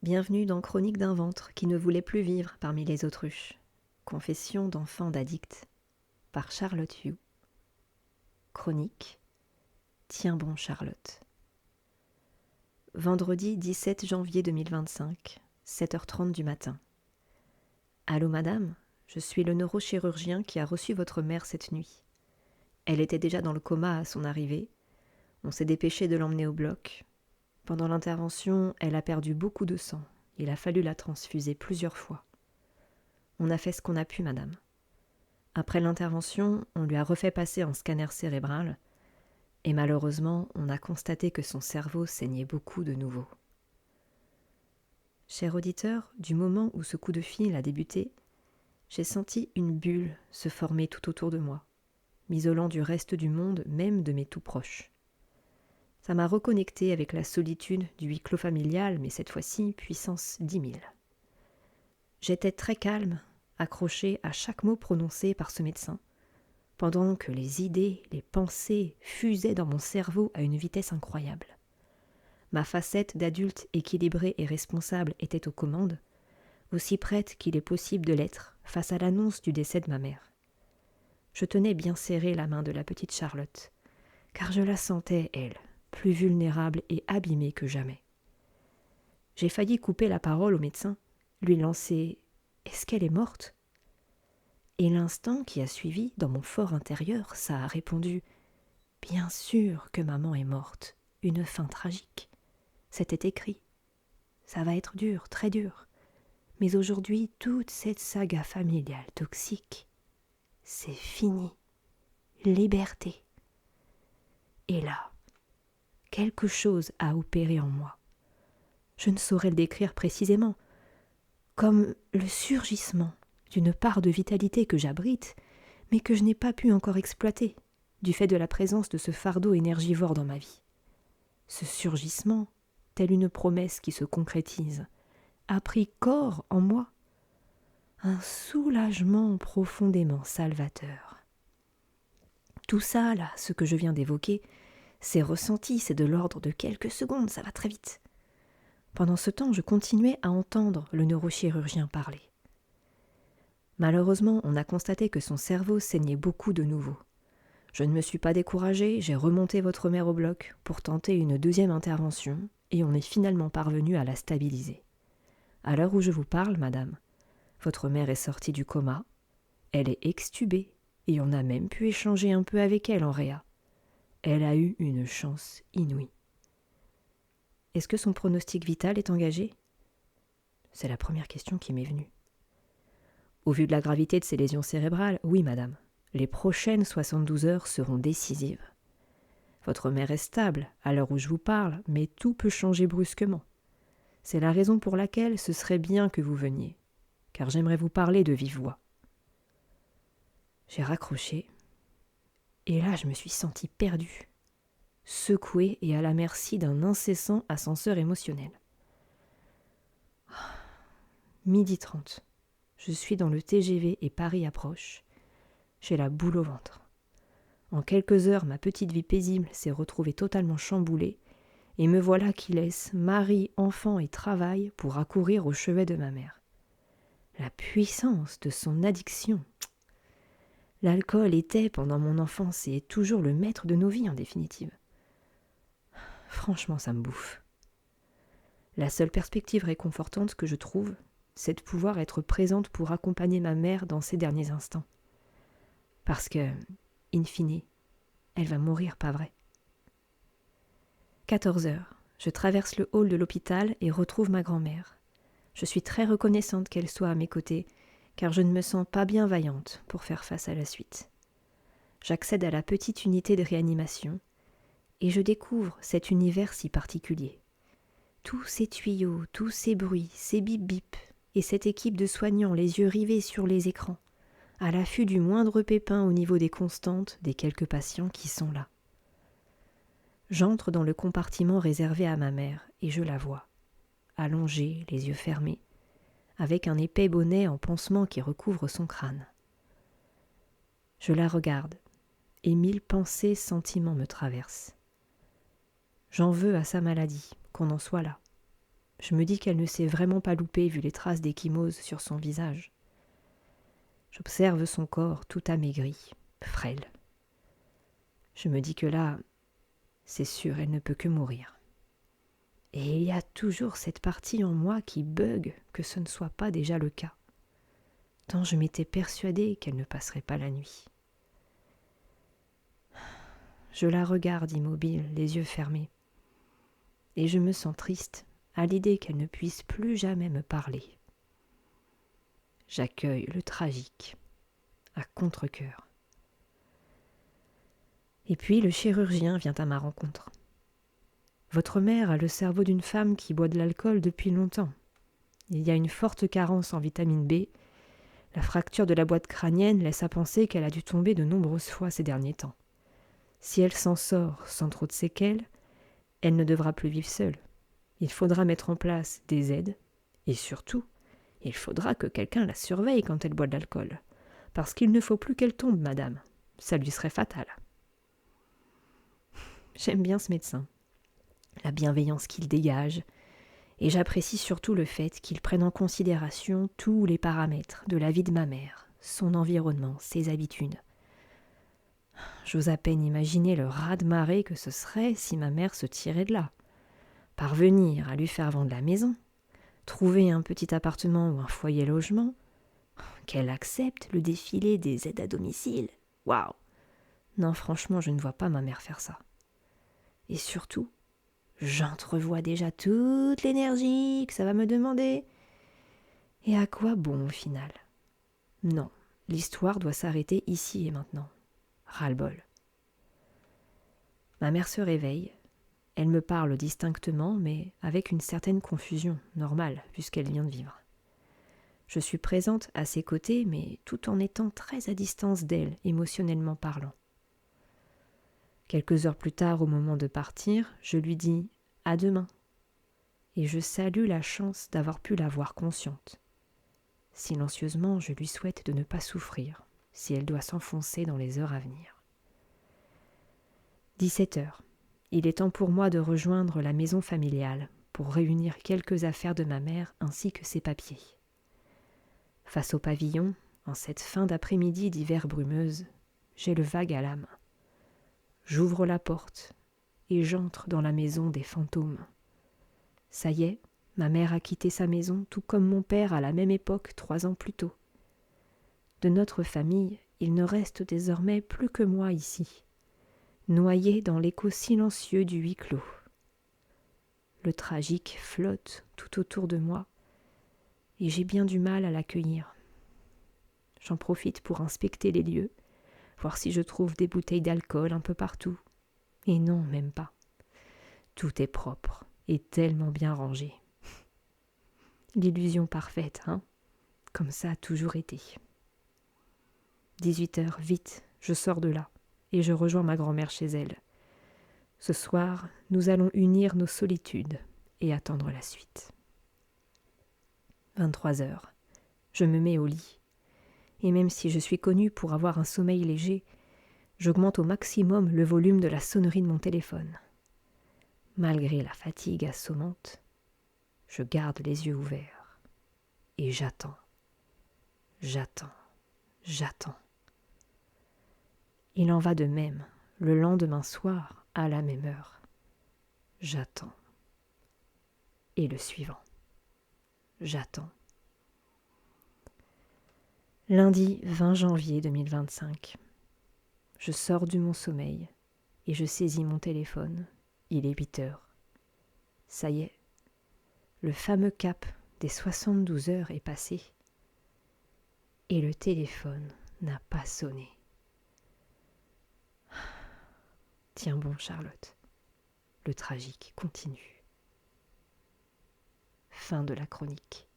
Bienvenue dans Chronique d'un ventre qui ne voulait plus vivre parmi les autruches. Confession d'enfant d'addict par Charlotte Hugh. Chronique. Tiens bon Charlotte. Vendredi 17 janvier 2025, 7h30 du matin. Allô madame, je suis le neurochirurgien qui a reçu votre mère cette nuit. Elle était déjà dans le coma à son arrivée. On s'est dépêché de l'emmener au bloc. Pendant l'intervention, elle a perdu beaucoup de sang. Il a fallu la transfuser plusieurs fois. On a fait ce qu'on a pu, madame. Après l'intervention, on lui a refait passer un scanner cérébral et malheureusement, on a constaté que son cerveau saignait beaucoup de nouveau. Cher auditeur, du moment où ce coup de fil a débuté, j'ai senti une bulle se former tout autour de moi, m'isolant du reste du monde, même de mes tout proches. Ça m'a reconnecté avec la solitude du huis clos familial, mais cette fois-ci puissance 10 000. J'étais très calme, accrochée à chaque mot prononcé par ce médecin, pendant que les idées, les pensées fusaient dans mon cerveau à une vitesse incroyable. Ma facette d'adulte équilibré et responsable était aux commandes, aussi prête qu'il est possible de l'être face à l'annonce du décès de ma mère. Je tenais bien serré la main de la petite Charlotte, car je la sentais, elle, plus vulnérable et abîmée que jamais. J'ai failli couper la parole au médecin, lui lancer « Est-ce qu'elle est morte ?» Et l'instant qui a suivi, dans mon fort intérieur, ça a répondu « Bien sûr que maman est morte, une fin tragique. C'était écrit. Ça va être dur, très dur. Mais aujourd'hui, toute cette saga familiale toxique, c'est fini. Liberté. » Et là, quelque chose a opéré en moi. Je ne saurais le décrire précisément, comme le surgissement d'une part de vitalité que j'abrite, mais que je n'ai pas pu encore exploiter, du fait de la présence de ce fardeau énergivore dans ma vie. Ce surgissement, telle une promesse qui se concrétise, a pris corps en moi, un soulagement profondément salvateur. Tout ça, là, ce que je viens d'évoquer, c'est ressenti, c'est de l'ordre de quelques secondes, ça va très vite. Pendant ce temps, je continuais à entendre le neurochirurgien parler. Malheureusement, on a constaté que son cerveau saignait beaucoup de nouveau. Je ne me suis pas découragée, j'ai remonté votre mère au bloc pour tenter une deuxième intervention et on est finalement parvenu à la stabiliser. À l'heure où je vous parle, madame, votre mère est sortie du coma, elle est extubée et on a même pu échanger un peu avec elle en réa. Elle a eu une chance inouïe. Est-ce que son pronostic vital est engagé ? C'est la première question qui m'est venue. Au vu de la gravité de ces lésions cérébrales, oui madame, les prochaines 72 heures seront décisives. Votre mère est stable à l'heure où je vous parle, mais tout peut changer brusquement. C'est la raison pour laquelle ce serait bien que vous veniez, car j'aimerais vous parler de vive voix. J'ai raccroché, et là je me suis sentie perdue, secouée et à la merci d'un incessant ascenseur émotionnel. 12h30. Je suis dans le TGV et Paris approche. J'ai la boule au ventre. En quelques heures, ma petite vie paisible s'est retrouvée totalement chamboulée et me voilà qui laisse mari, enfant et travail pour accourir au chevet de ma mère. La puissance de son addiction. L'alcool était, pendant mon enfance, et est toujours le maître de nos vies en définitive. Franchement, ça me bouffe. La seule perspective réconfortante que je trouve, c'est de pouvoir être présente pour accompagner ma mère dans ces derniers instants. Parce que, in fine, elle va mourir, pas vrai. 14h, je traverse le hall de l'hôpital et retrouve ma grand-mère. Je suis très reconnaissante qu'elle soit à mes côtés, car je ne me sens pas bien vaillante pour faire face à la suite. J'accède à la petite unité de réanimation et je découvre cet univers si particulier. Tous ces tuyaux, tous ces bruits, ces bip-bip et cette équipe de soignants les yeux rivés sur les écrans, à l'affût du moindre pépin au niveau des constantes des quelques patients qui sont là. J'entre dans le compartiment réservé à ma mère et je la vois, allongée, les yeux fermés, avec un épais bonnet en pansement qui recouvre son crâne. Je la regarde et 1000 pensées, sentiments me traversent. J'en veux à sa maladie, qu'on en soit là. Je me dis qu'elle ne s'est vraiment pas loupée vu les traces d'ecchymose sur son visage. J'observe son corps tout amaigri, frêle. Je me dis que là, c'est sûr, elle ne peut que mourir. Et il y a toujours cette partie en moi qui bug que ce ne soit pas déjà le cas, tant je m'étais persuadée qu'elle ne passerait pas la nuit. Je la regarde immobile, les yeux fermés, et je me sens triste à l'idée qu'elle ne puisse plus jamais me parler. J'accueille le tragique, à contre-cœur. Et puis le chirurgien vient à ma rencontre. Votre mère a le cerveau d'une femme qui boit de l'alcool depuis longtemps. Il y a une forte carence en vitamine B. La fracture de la boîte crânienne laisse à penser qu'elle a dû tomber de nombreuses fois ces derniers temps. Si elle s'en sort sans trop de séquelles, elle ne devra plus vivre seule. Il faudra mettre en place des aides et surtout, il faudra que quelqu'un la surveille quand elle boit de l'alcool. Parce qu'il ne faut plus qu'elle tombe, madame. Ça lui serait fatal. J'aime bien ce médecin, la bienveillance qu'il dégage, et j'apprécie surtout le fait qu'il prenne en considération tous les paramètres de la vie de ma mère, son environnement, ses habitudes. J'ose à peine imaginer le raz-de-marée que ce serait si ma mère se tirait de là. Parvenir à lui faire vendre la maison, trouver un petit appartement ou un foyer logement, qu'elle accepte le défilé des aides à domicile. Waouh! Non, franchement, je ne vois pas ma mère faire ça. Et surtout, j'entrevois déjà toute l'énergie que ça va me demander. Et à quoi bon au final? Non, l'histoire doit s'arrêter ici et maintenant. Ras-le-bol. Ma mère se réveille. Elle me parle distinctement, mais avec une certaine confusion, normale, puisqu'elle vient de vivre. Je suis présente à ses côtés, mais tout en étant très à distance d'elle, émotionnellement parlant. Quelques heures plus tard, au moment de partir, je lui dis « à demain » et je salue la chance d'avoir pu la voir consciente. Silencieusement, je lui souhaite de ne pas souffrir si elle doit s'enfoncer dans les heures à venir. 17h. Il est temps pour moi de rejoindre la maison familiale pour réunir quelques affaires de ma mère ainsi que ses papiers. Face au pavillon, en cette fin d'après-midi d'hiver brumeuse, j'ai le vague à l'âme. J'ouvre la porte et j'entre dans la maison des fantômes. Ça y est, ma mère a quitté sa maison tout comme mon père à la même époque 3 ans plus tôt. De notre famille, il ne reste désormais plus que moi ici, noyé dans l'écho silencieux du huis clos. Le tragique flotte tout autour de moi et j'ai bien du mal à l'accueillir. J'en profite pour inspecter les lieux, voir si je trouve des bouteilles d'alcool un peu partout. Et non, même pas. Tout est propre et tellement bien rangé. L'illusion parfaite, hein? Comme ça a toujours été. 18h, vite, je sors de là et je rejoins ma grand-mère chez elle. Ce soir, nous allons unir nos solitudes et attendre la suite. 23h, je me mets au lit. Et même si je suis connue pour avoir un sommeil léger, j'augmente au maximum le volume de la sonnerie de mon téléphone. Malgré la fatigue assommante, je garde les yeux ouverts et j'attends. Il en va de même le lendemain soir à la même heure. J'attends. Et le suivant. J'attends. Lundi 20 janvier 2025. Je sors de mon sommeil et je saisis mon téléphone. Il est 8h. Ça y est, le fameux cap des 72 heures est passé. Et le téléphone n'a pas sonné. Tiens bon, Charlotte, le tragique continue. Fin de la chronique.